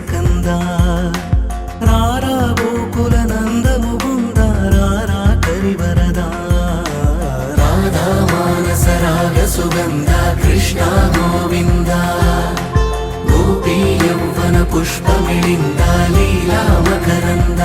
రసకంద రారా గోకుల నందముకుంద రారా కరివరద రాధా మానస రాగ సుగంధ కృష్ణ గోవింద గోపీ యౌవన పుష్పమిళింద లీలా మకరంద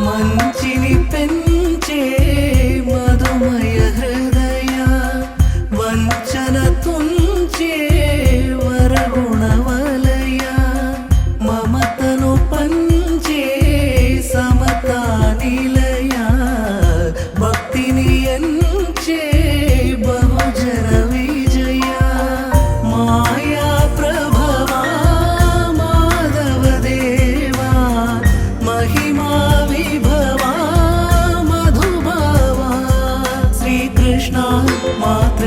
మంచిని పెంచే మధుమయ హృదయ వంచన తుంచే వరగుణవలయ మమతను పంచే సమతా నిలయ భక్తిని ఎంచే బహుజన విజయ మాయా ప్రభవా మాధవ దేవా మహిమా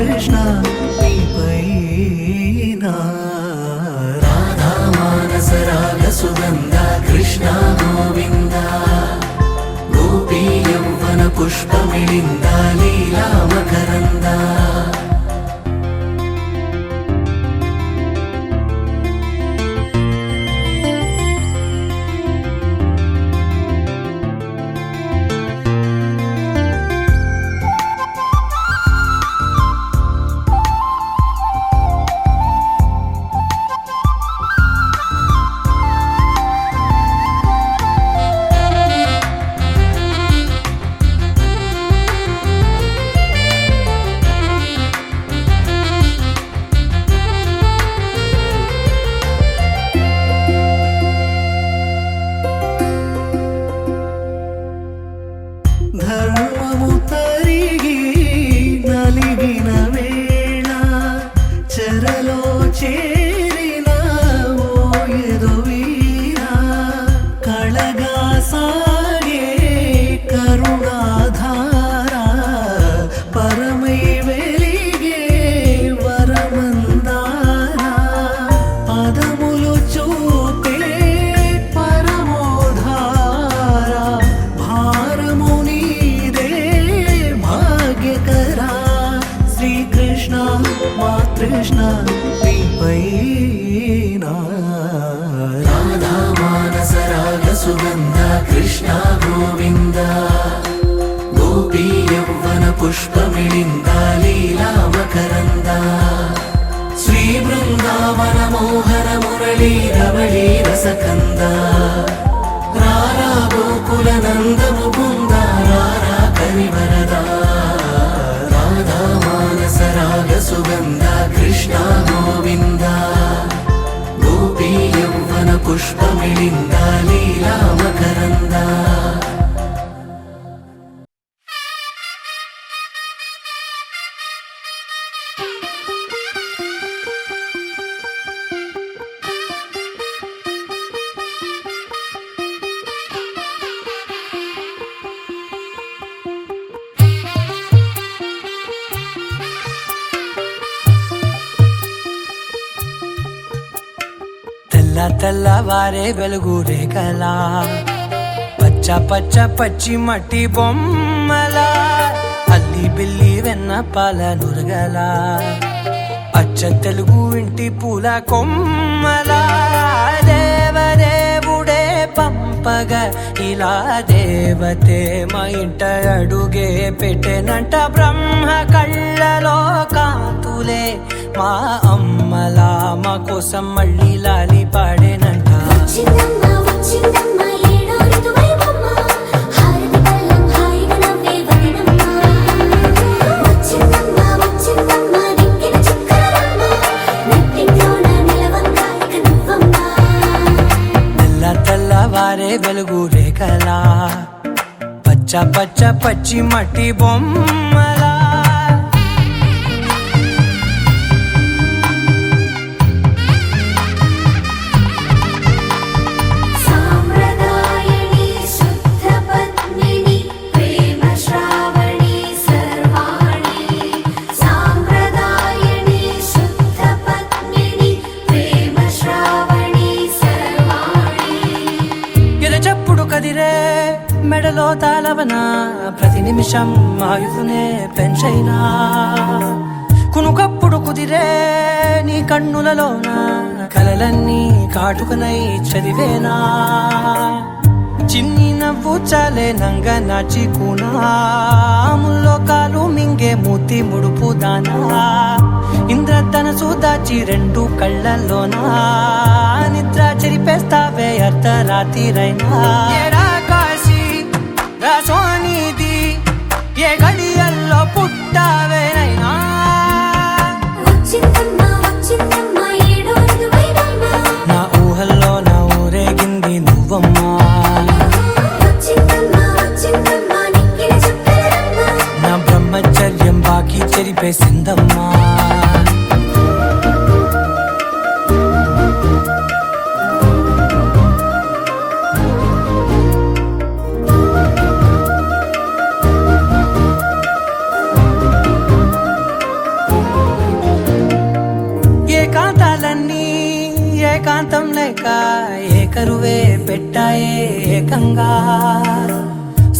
కృష్ణ నీపైనా రాధా మానస రాగ సుగంధ కృష్ణ గోవింద గోపీ యౌవన పుష్పమిళింద లీలా మకరంద ధర్మము తరిగి నలిగిన వేళ చెరలో చేరిన ఓయదు వీర కళగా సాగే కరుణాధార పరమై వెలిగే వరమందార పదములు చూపే పరమోధార కృష్ణ నీపైనా రాధా మానస రాగ సుగంధ కృష్ణ గోవింద గోపీ యౌవన పుష్పమిళింద లీలా మకరంద శ్రీ బృందావన మోహన మురళీ రవళీ రసకంద రారా గోకుల నందముకుంద రారా కరివరద రాధా మానస రాగ సుగంధ కృష్ణ గోవింద గోపీ యౌవన పుష్పమిళింద లీలా మకరంద తెల్లవారే వెలుగు రేఖలా పచ్చ పచ్చ పచ్చి మట్టి బొమ్మల అల్లి బిల్లి వెన్న పాల నురగల అచ్చ తెలుగు ఇంటి పూల కొమ్మల దేవదేవుడే పంపగా ఇలా దేవతే మా ఇంట అడుగే పెట్టెనంట బ్రహ్మ కళ్ళలో కాతులే మా అమ్మలా మా కోసం మళ్ళీ లాలి పాడేనంట తెల్లవారే వెలుగు రేఖలా పచ్చ పచ్చ పచ్చి మట్టి బొమ్మలా సాంప్రదాయని శుద్ధ పద్మిని ప్రేమ శ్రావణి సర్వాణి సాంప్రదాయని శుద్ధ పద్మిని ప్రేమ శ్రావణి సర్వాణి ఎరచప్పుడు కదిరే మెడలో తాళవన ప్రతి నిమిషం ఆయుధునే పెంచైనా కునుకప్పుడు కుదిరే నీ కన్నులలోన కలలన్నీ కాటుకనై చదివేనా చిన్ని నవ్వు చాలే నంగ నాచి కూనాముల్లో కాలు మింగే మూతి ముడుపు దానా ఇంద్రధనసు దాచి రెండు కళ్ళల్లోనా నిద్ర చెరిపేస్తావే అర్ధరాత్రిరైనా సోనిది ఏ గడియల్లో పుట్టావేనైనా వచ్చిందమ్మా వచ్చిందమ్మా ఏడో ఋతువైనమ్మా నా ఊహల్లో నా ఊరేగింది నువ్వమ్మా వచ్చిందమ్మా వచ్చిందమ్మా నిక్కిన చుక్కలమ్మా నా బ్రహ్మచర్యం బాకీ చెరిపేసిందమ్మా ఏకాంతాలన్నీ ఏకాంతం లేక ఏకరువే పెట్టాయే ఏకంగా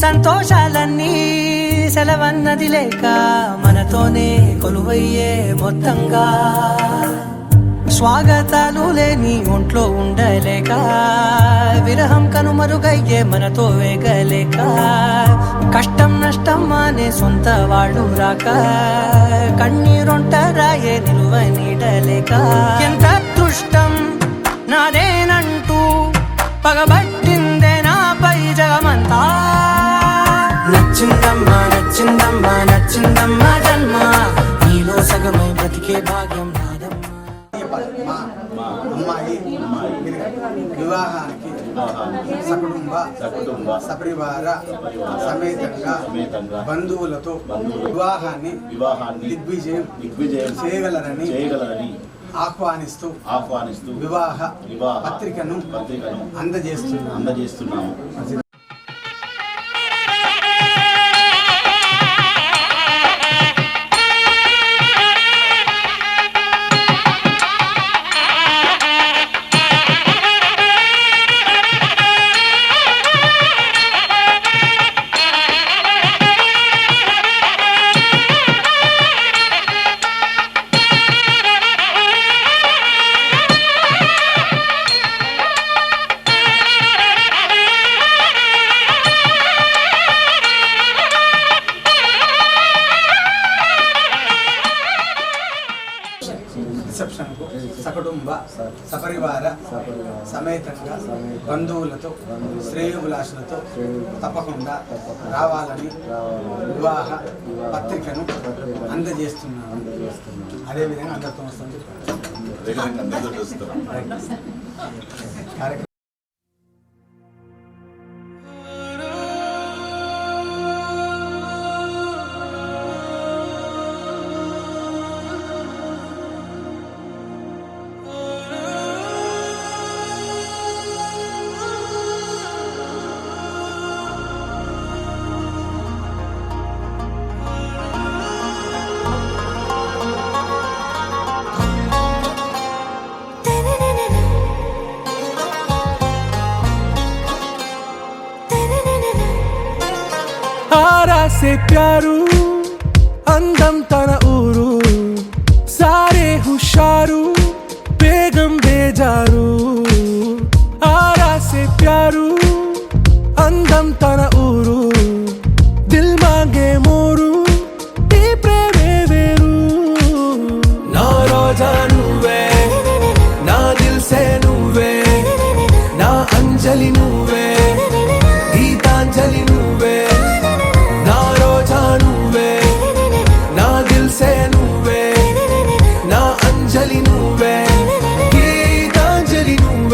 సంతోషాలన్నీ సెలవన్నది లేక మనతోనే కొలువయ్యే మొత్తంగా స్వాగతాలు లేని ఒంట్లో ఉండలేక విరహం కనుమరుగయ్యే మనతో వేగలేక కష్టం నష్టం అనే సొంత వాడు రాక కన్నీరొంటరాయే నిలువ నీడలేక ఎంత అదృష్టం నాదేనంటూ పగబట్టిందే నాపై జగమంతా నచ్చిందమ్మా నచ్చిందమ్మా నచ్చిందమ్మా జన్మ నీలో సగమై బ్రతికే భాగ్యం నాదమ్మా మా అమ్మాయి వివాహానికి సకుటుంబ సపరివార సమేతంగా బంధువులతో వివాహాన్ని దిగ్విజయం చేయగలరని ఆహ్వానిస్తూ వివాహ పత్రికను అందజేస్తున్నాము. రిసెప్షన్కు సకుటుంబ సపరివార సమేతంగా బంధువులతో శ్రేయోభిలాషులతో తప్పకుండా రావాలని వివాహ పత్రికను అందజేస్తున్నాను. అదేవిధంగా అందరితో వస్తుంది కార్యక్రమం. से प्यारू అందం తన ఊరు సారే హుషారు బేగం బేజారు ఆరా సే ప్యారు అందం తన ఊరు దిల్ మాంగే మోరు ఈ ప్రేమే వేరు నా రోజా నువ్వే నా దిల్ సే నువ్వే నా అంజలి నువ్వే గీతాంజలి నువ్వే నా రోజా నువ్వే నా దిల్ సే నువ్వే నా అంజలి నువ్వే గీతాంజలి నువ్వే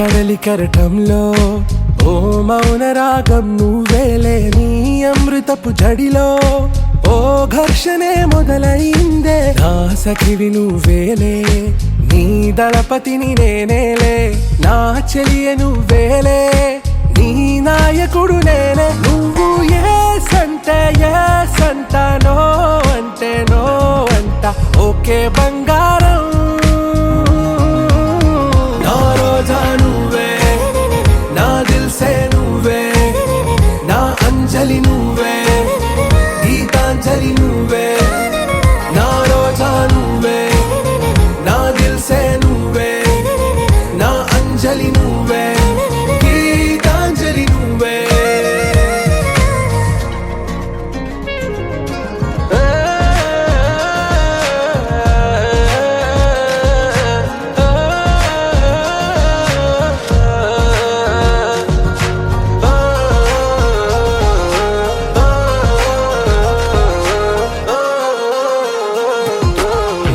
కడలి కెరటంలో ఓ మౌన రాగం నువ్వేలే, నీ అమృతపు జడిలో ఓ ఘర్షణే మొదలైందే. నా సఖివి నువ్వేలే, నీ దళపతిని నేనేలే, నా చెలియ నువ్వేలే, నీ నాయకుడు నేనే. నువ్వు ఏ సంట నో అంటే నో అంట, ఓకే బంగారం. నా రోజా నువ్వే, నా దిల్సే నువ్వే, నా అంజలి నువ్వే, గీతాంజలి నువ్వే. నా రోజా నువ్వే, నా దిల్సే నువ్వే, నా అంజలి నువ్వే, గీతాంజలి నువ్వే.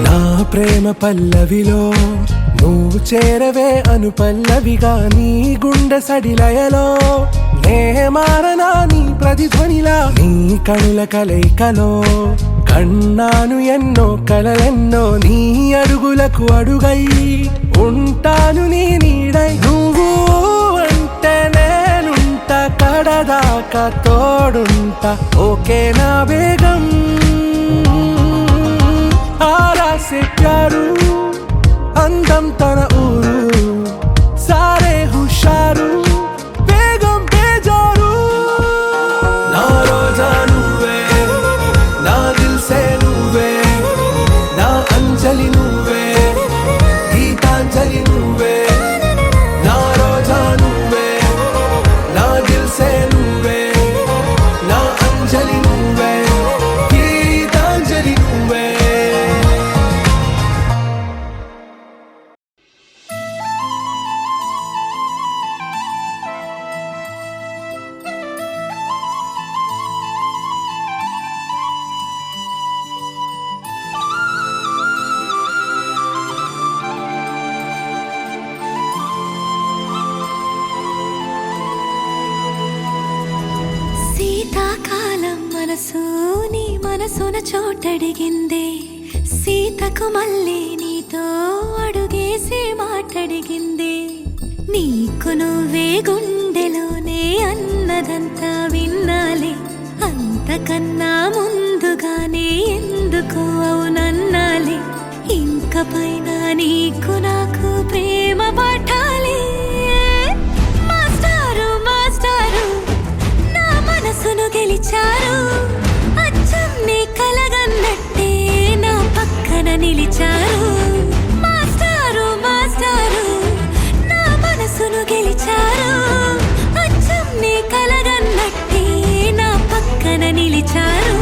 నా ప్రేమ పల్లవిలో నువ్వు చేరవే అను పల్లవిగా, నీ గుండె సడిలయలో నే మారనా నీ ప్రతిధ్వనిలా. నీ కనుల కలయికలో కన్నాను ఎన్నో కలలెన్నో, నీ అడుగులకు అడుగై ఉంటాను నీ నీడై. నువ్వు అంటే నేనుంట, కడదాకా తోడుంట, ఓకే నా బేగం. ఆరా సే ప్యారు అందం తన ఊరు, సారే హుషారు బేగం బేజారు. నా రోజా నువ్వే, నా దిల్సే నువ్వే, నా అంజలి నువ్వే, గీతాంజలి నువ్వే. నా రోజా నువ్వే, నా దిల్సే నువ్వే, నా అంజలి నువ్వే, గీతాంజలి నువ్వే. శీతాకాలం మనసు నీ మనసున చోటడిగిందే, సీతకు మళ్ళీ నీతో అడుగేసి మాటడిగిందే. నీకు నువ్వే గుండెలోనే అన్నదంతా విన్నాలే, అంతకన్నా ముందుగానే ఎందుకు అవునన్నాలే. ఇంక పైన నీకు నాకు ప్రేమ పాఠాలే. మాస్టారు మాస్టారు నా మనసును గెలిచారు, అచ్చం నీ కలగన్నట్టే నా పక్కన నిలిచారు. మాస్టారు మాస్టారు నా మనసును గెలిచారు, అచ్చం నీ కలగన్నట్టే నా పక్కన నిలిచారు.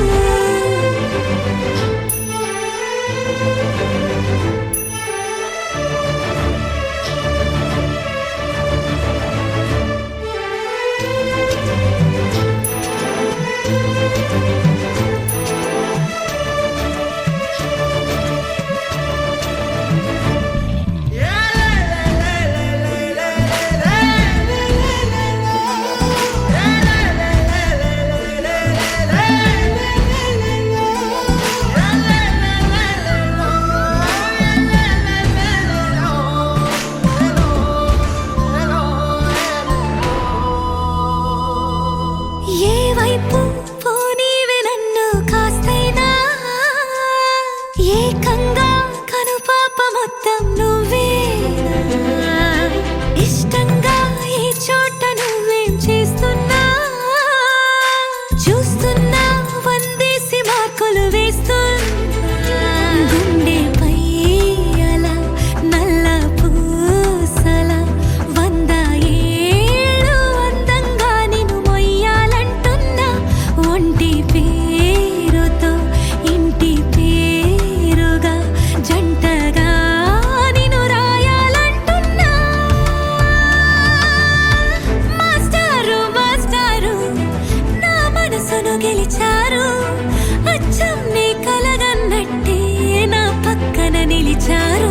నిలిచారు.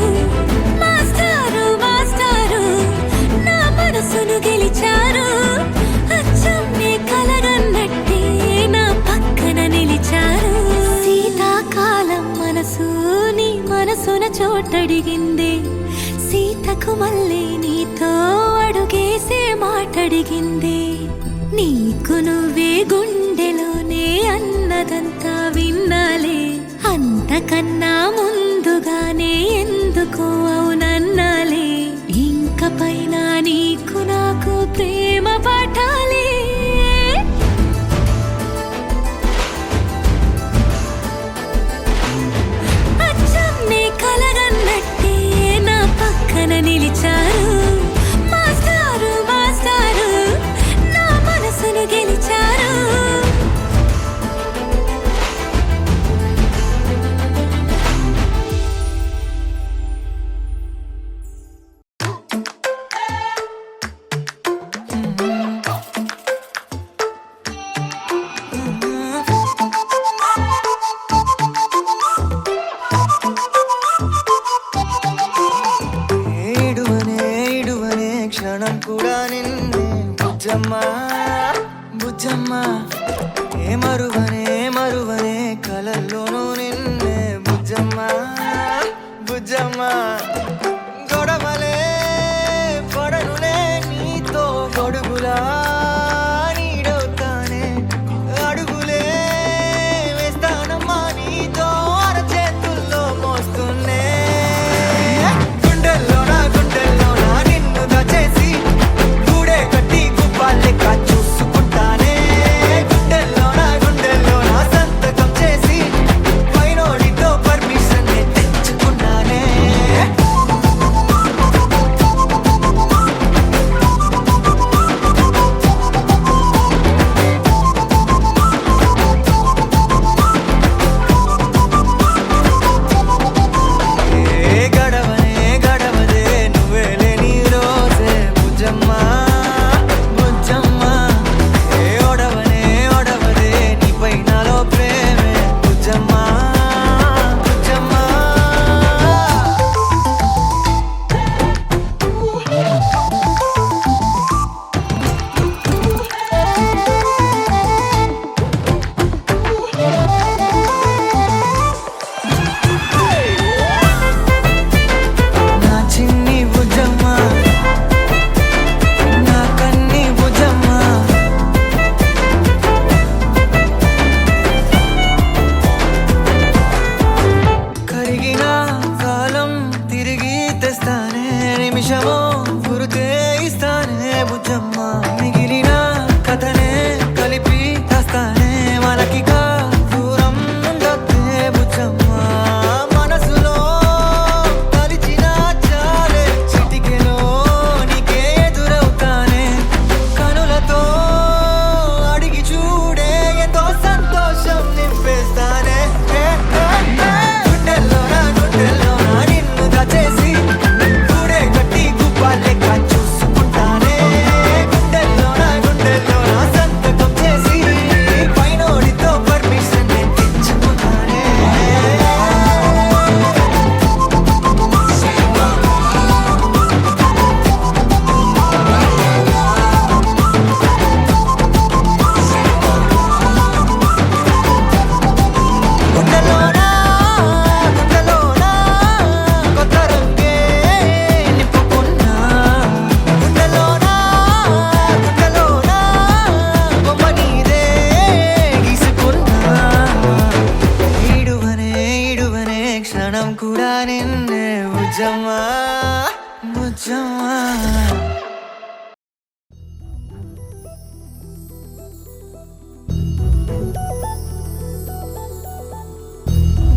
మాస్టారు మాస్టారు నా మళ్ళీ నీతో అడుగేసే మాటడిగిందే నీకు నువ్వే గుండెలోనే అన్నదంతా విన్నాలే అంతకన్నా ముందుగానే ఎందుకో అవునన్నాలే ఇంక పైన నీకు నాకు ప్రేమ పాఠాలే అచ్చం నీ కలగన్నట్టే నా పక్కన నిలిచారు మాస్టారు మాస్టారు నా మనసును గెలిచారు ఏడువనే క్షణం కూడా నిన్నే బుజ్జమ్మ బుజ్జమ్మ ఏ మరువనే కలల్లోనూ నిన్నే బుజ్జమ్మ బుజ్జమ్మ గొడవలే పడనులే నీతో గొడుగులా నీడవుతానే అడుగులే వేస్తానమ్మా నీతో అరచేతుల్లో మోస్తున్నే గుండెల్లోనా నిన్ను దాచేసి గూడే కట్టి గుప్పాలెక్క చూసుకుంటానే గుండెల్లోనా సంతకం చేసి పైనోడితో పర్మిషన్ తెచ్చుకున్నానే గడవదే నువ్వే లేని రోజే బుజ్జమ్మ బుజ్జమ్మ ఏ ఒడవదే నీపై నాలో ప్రేమే బుజ్జమ్మ బుజ్జమ్మ నా చిన్ని బుజ్జమ్మ నా కన్ని బుజ్జమ్మ కరిగిన కాలం తిరిగి తెస్తానే నిమిషమో గురుతే ఇస్తానే బుజ్జమ్మ మిగిలిన కథనే కలిపి తెస్తానే మనకిగా దూరం ఉండొద్దే బుజ్జమ్మ మనసులో తలిచిన చాలే చిటికెలో నీకే ఎదురవుతానే కనులతో అడిగి చూడే ఎంతో సంతోషం నింపేస్తానే గుండెల్లోనా నిన్ను దాచేసి గూడే కట్టి గుప్పాలెక్క చూసుకుంటానే గుండెల్లోనా సంతకం చేసి పైనోడితో పర్మిషన్ తెచ్చుకున్నానే గుండెలోనా కొత్త రంగే నింపుకున్నా గుండెలోనా బొమ్మ నీదే గీసుకున్నా ఈడువనే క్షణం కూడా నిన్నే బుజ్జమ్మ బుజ్జమ్మ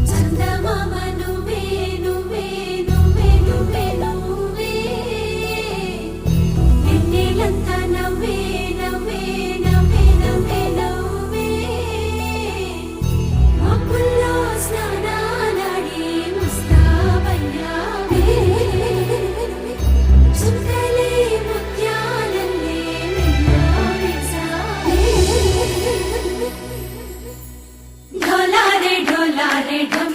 చందమామ నువ్వే నువ్వే నువ్వే నువ్వే నువ్వే ఎన్నెలంతా నవ్వే నవ్వే నవ్వే నవ్వే నవ్వే మబ్బుల్లో స్నానాలాడి ముస్తాబయ్యావే చుక్కలే ముత్యాలల్లే వెన్నవేశావే ढोला रे ढम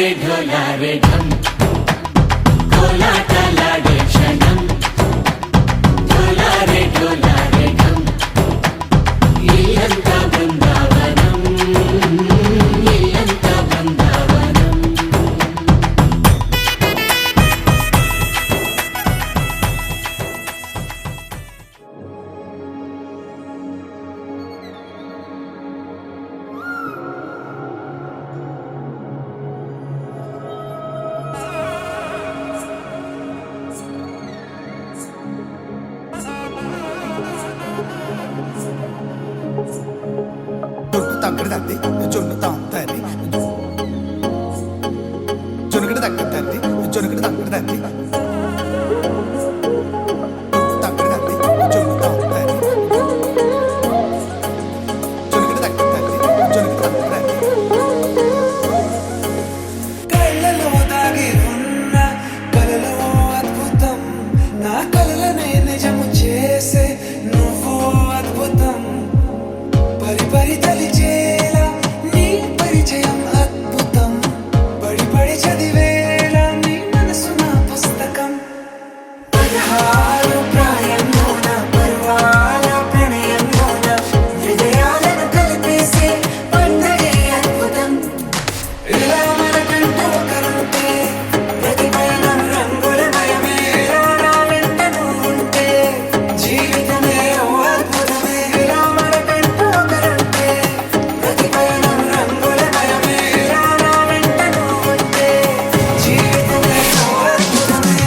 ढोलारे ढम कोलाटलाडे क्षणं ढोलारे ढम इल्लंता बृंदावनं इल्लंता बृंदावनं జొన్ను తగ్గడదండి జొన్ను తాగుతాండి జొనుగడ తగ్గదండి జొనుగడ తగ్గడదండి తగ్గడదండి జొన్ను తాగుతాండి జొనుగడ తగ్గదండి జొనుగడ తగ్గదండి కళ్ళలో దాగి ఉన్న కలలో అద్భుతం నా కలలనే నిజము చేసే నువ్వు అద్భుతం పరి పరి తలిచేలా నీ పరిచయం అద్భుతం పడి పడి చదివేలా నీ మనసు నా పుస్తకం 16 ప్రాయంలోన పర్వాల ప్రణయంలోన హృదయాలను కలిపేసే పండగే అద్భుతం ఇలా మనకంటూ ఒకరుంటే ప్రతి పయనం రంగులమయమే ఇలా నా వెంట నువ్వుంటే జీవితమే ఓ అద్భుతమే ఇలా మనకంటూ ఒకరుంటే ప్రతి పయనం రంగులమయమే ఇలా నా వెంట నువ్వుంటే జీవితమే ఓ అద్భుతమే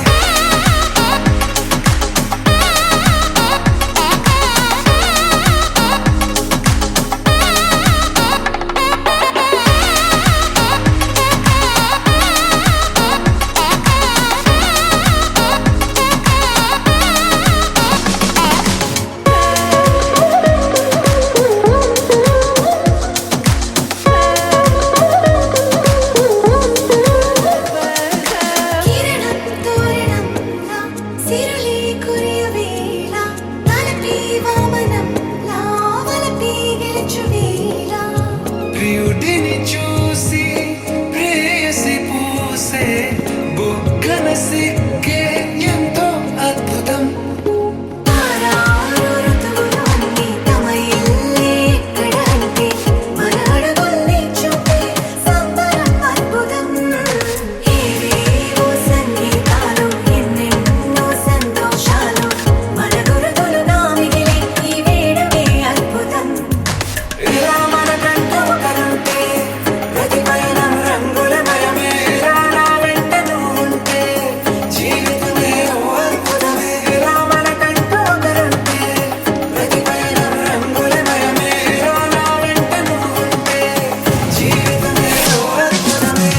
కిరణం తోరణంలా సిరులే కురియవేళ తలపి వామనంలా వలపి గెలుచువేళ ప్రియుడిని చూసి ప్రేయసి పూసే బుగ్గన సిగ్గే ఎంతో అద్భుతం ఆరారు ఋతువులన్నీ తమ ఇల్లే ఎక్కడ అంటే మన అడుగుల్ని చూపే సంబరం అద్భుతం ఏవేవో సంగీతాలు ఎన్నెన్నో సంతోషాలు మన గురుతులుగా మిగిలే ఈ వేడుకే అద్భుతం ఇలా మనకంటూ ఒకరుంటే ప్రతి పయనం రంగులమయమే ఇలా నా వెంట నువ్వుంటే జీవితమే ఓ అద్భుతమే ఇలా మనకంటూ ఒకరుంటే ప్రతి పయనం రంగులమయమే ఇలా నా వెంట నువ్వుంటే జీవితమే ఓ అద్భుతమే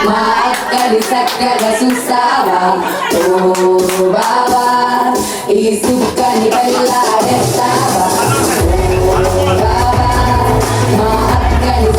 మా అక్కడి చక్కగా చూస్తావా ఓ బావా ఈ సుక్కని పెళ్ళాడేస్తావా ఓ బావా మా అక్కడి